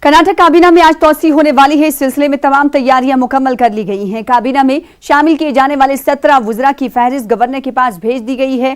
कर्नाटक काबीना में आज तौसी होने वाली है। इस सिलसिले में तमाम तैयारियां मुकम्मल कर ली गई हैं। काबीना में शामिल किए जाने वाले 17 वुज़रा की फहरिस्त गवर्नर के पास भेज दी गई है।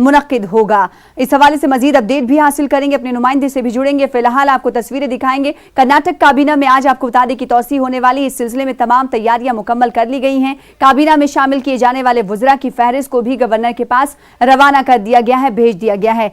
मुनक़िद होगा। इस हवाले से मजीद अपडेट भी हासिल करेंगे, अपने नुमाइंदे से भी जुड़ेंगे। फिलहाल आपको तस्वीरें दिखाएंगे। कर्नाटक काबीना में आज आपको बता दें कि तौसी होने वाली इस सिलसिले में तमाम तैयारियां मुकम्मल कर ली गई हैं। काबीना में शामिल किए जाने वाले वुज़रा की फहरिस्त को भी गवर्नर के पास रवाना कर दिया गया है, भेज दिया गया है।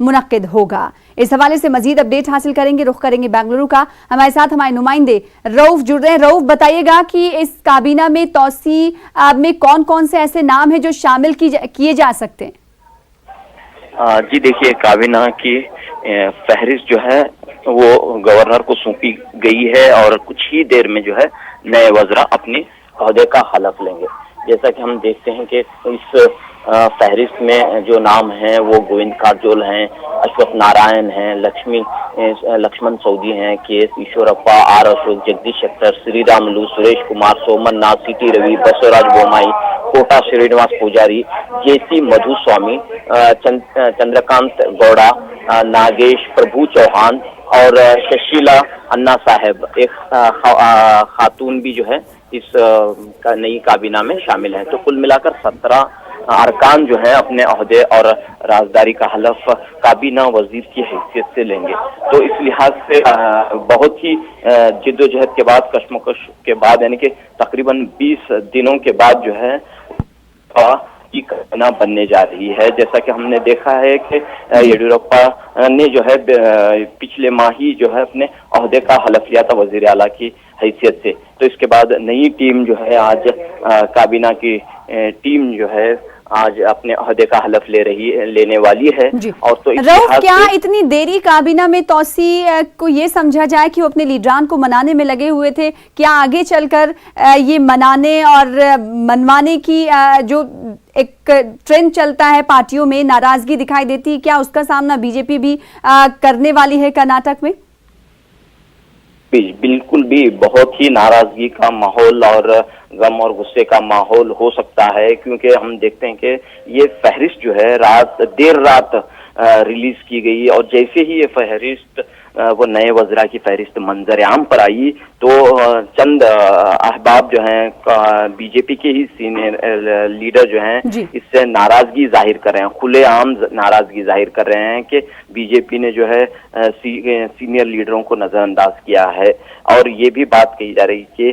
मुनक़िद होगा। इस हवाले से मजीद अपडेट हासिल करेंगे। रुख करेंगे बेंगलुरु का। हमारे साथ हमारे नुमाइंदे रऊफ जुड़ रहे हैं। रऊफ, बताइएगा कि इस काबीना में तौसी में कौन कौन से ऐसे नाम हैं जो शामिल किए जा सकते हैं? जी देखिए, काबीना की फहरिस्त जो है वो गवर्नर को सौंपी गई है और कुछ ही देर में जो है नए वज़रा अपनी ओहदे का हलफ लेंगे। जैसा कि हम देखते हैं कि इस फहरिस्त में जो नाम हैं वो गोविंद कारजोल हैं, अश्वत्थ नारायण हैं, लक्ष्मण सऊदी हैं, के.एस. ईश्वरप्पा, आर अशोक, जगदीश शेट्टर, श्रीरामुलु, सुरेश कुमार, सोमनाथ, सीटी रवि, बसवराज बोम्माई, कोटा श्रीनिवास पूजारी, जेसी मधुस्वामी, चंद्रकांत गौड़ा, नागेश प्रभु चौहान और शशीला अन्ना साहेब, एक खातून भी जो है इस नई काबीना में शामिल है। तो कुल मिलाकर 17 अरकान जो है अपने ओहदे और राजदारी का हलफ काबीना वजीर की हैसियत से लेंगे। तो इस लिहाज से बहुत ही जिद्दोजहद के बाद, कश्मकश के बाद, यानी कि तकरीबन 20 दिनों के बाद जो है की काबीना बनने जा रही है। जैसा कि हमने देखा है कि येदियुरप्पा ने जो है पिछले माह ही जो है अपने ओहदे का हलफ लिया था वजीर आला की हैसियत से। तो इसके बाद नई टीम जो है आज काबीना की टीम जो है आज अपने ओहदे का हलफ लेने वाली है। और तो रऊफ, क्या इतनी देरी काबीना में तौसी को ये समझा जाए कि वो अपने लीडरान को मनाने में लगे हुए थे? क्या आगे चलकर ये मनाने और मनवाने की जो एक ट्रेंड चलता है पार्टियों में, नाराजगी दिखाई देती है, क्या उसका सामना बीजेपी भी करने वाली है कर्नाटक में? बिल्कुल भी बहुत ही नाराजगी का माहौल और गम और गुस्से का माहौल हो सकता है, क्योंकि हम देखते हैं कि ये फहरिस्त जो है देर रात रिलीज की गई और जैसे ही ये फहरिस्त वो नए वज़रा की फहरिस्त मंजर आम पर आई तो चंद अहबाब जो हैं बीजेपी के ही सीनियर लीडर जो हैं इससे नाराजगी जाहिर कर रहे हैं, खुलेआम नाराजगी जाहिर कर रहे हैं कि बीजेपी ने जो है सीनियर लीडरों को नजरअंदाज किया है। और ये भी बात कही जा रही कि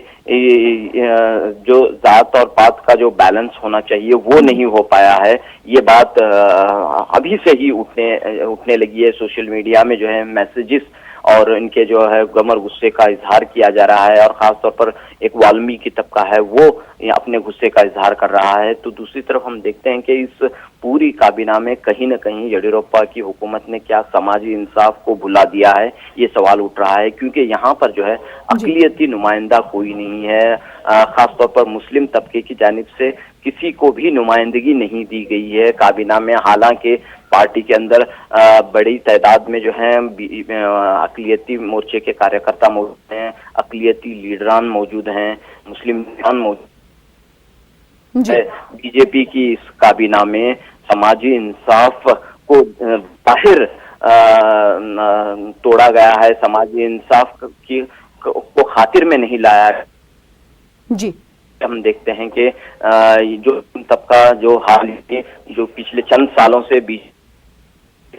जो जात और पात का जो बैलेंस होना चाहिए वो नहीं हो पाया है। ये बात अभी से ही उठने लगी है। सोशल मीडिया में जो है मैसेजेस और इनके जो है गम और गुस्से का इजहार किया जा रहा है और खासतौर पर एक वाल्मीकि तबका है वो अपने गुस्से का इजहार कर रहा है। तो दूसरी तरफ हम देखते हैं कि इस पूरी काबीना में कहीं न कहीं येदियुरप्पा की हुकूमत ने क्या समाजी इंसाफ को भुला दिया है, ये सवाल उठ रहा है, क्योंकि यहाँ पर जो है अक़लियती नुमाइंदा कोई नहीं है। खासतौर पर मुस्लिम तबके की जानिब से किसी को भी नुमाइंदगी नहीं दी गई है काबीना में। हालांकि पार्टी के अंदर बड़ी तादाद में जो है अक़लियती मोर्चे के कार्यकर्ता मौजूद हैं, अक़लियती लीडरान मौजूद हैं, मुस्लिम लीडरान मौजूद है। बीजेपी की इस काबीना में समाजी इंसाफ को बाहर तोड़ा गया है, समाजी इंसाफ को खातिर में नहीं लाया जी। हम देखते हैं कि जो तबका जो हाल ही जो पिछले चंद सालों से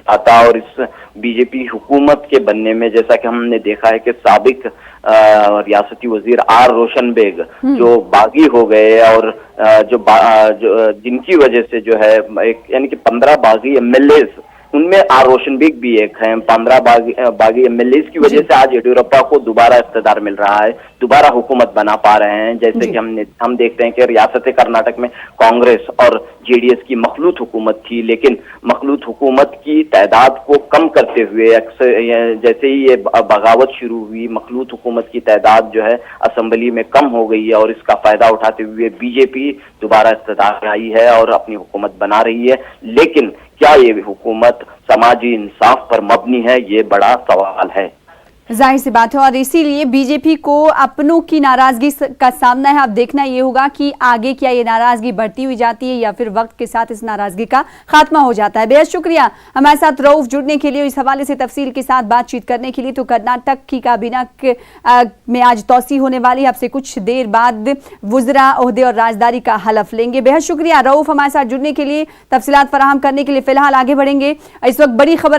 आता और इस बीजेपी हुकूमत के बनने में, जैसा कि हमने देखा है कि साबिक रियासती वजीर आर रोशन बेग जो बागी हो गए और जो जिनकी वजह से जो है एक यानी कि 15 बागी MLAs, उनमें आर रोशन बेग भी एक हैं। 15 बागी MLAs की वजह से आज येदियुरप्पा को दोबारा इख्तिदार मिल रहा है, दोबारा हुकूमत बना पा रहे हैं। जैसे कि हम देखते हैं कि रियासत कर्नाटक में कांग्रेस और JDS की मखलूत हुकूमत थी, लेकिन मखलूत हुकूमत की तादाद को कम करते हुए अक्सर जैसे ही ये बगावत शुरू हुई, मखलूत हुकूमत की तादाद जो है असेंबली में कम हो गई है और इसका फायदा उठाते हुए बीजेपी दोबारा इख्तिदार में आई है और अपनी हुकूमत बना रही है। लेकिन क्या ये हुकूमत समाजी इंसाफ पर मबनी है, ये बड़ा सवाल है। जाहिर सी बात है और इसीलिए बीजेपी को अपनों की नाराजगी का सामना है। अब देखना ये होगा कि आगे क्या ये नाराजगी बढ़ती हुई जाती है या फिर वक्त के साथ इस नाराजगी का खात्मा हो जाता है। बेहद शुक्रिया हमारे साथ रऊफ जुड़ने के लिए, इस हवाले से तफसील के साथ बातचीत करने के लिए। तो कर्नाटक की काबीना में आज तौसी होने वाली है, अब से कुछ देर बाद वुज़रा ओहदे और राजदारी का हलफ लेंगे। बेहद शुक्रिया रऊफ हमारे साथ जुड़ने के लिए, तफसीलात फराहम करने के लिए। फिलहाल आगे बढ़ेंगे, इस वक्त बड़ी खबर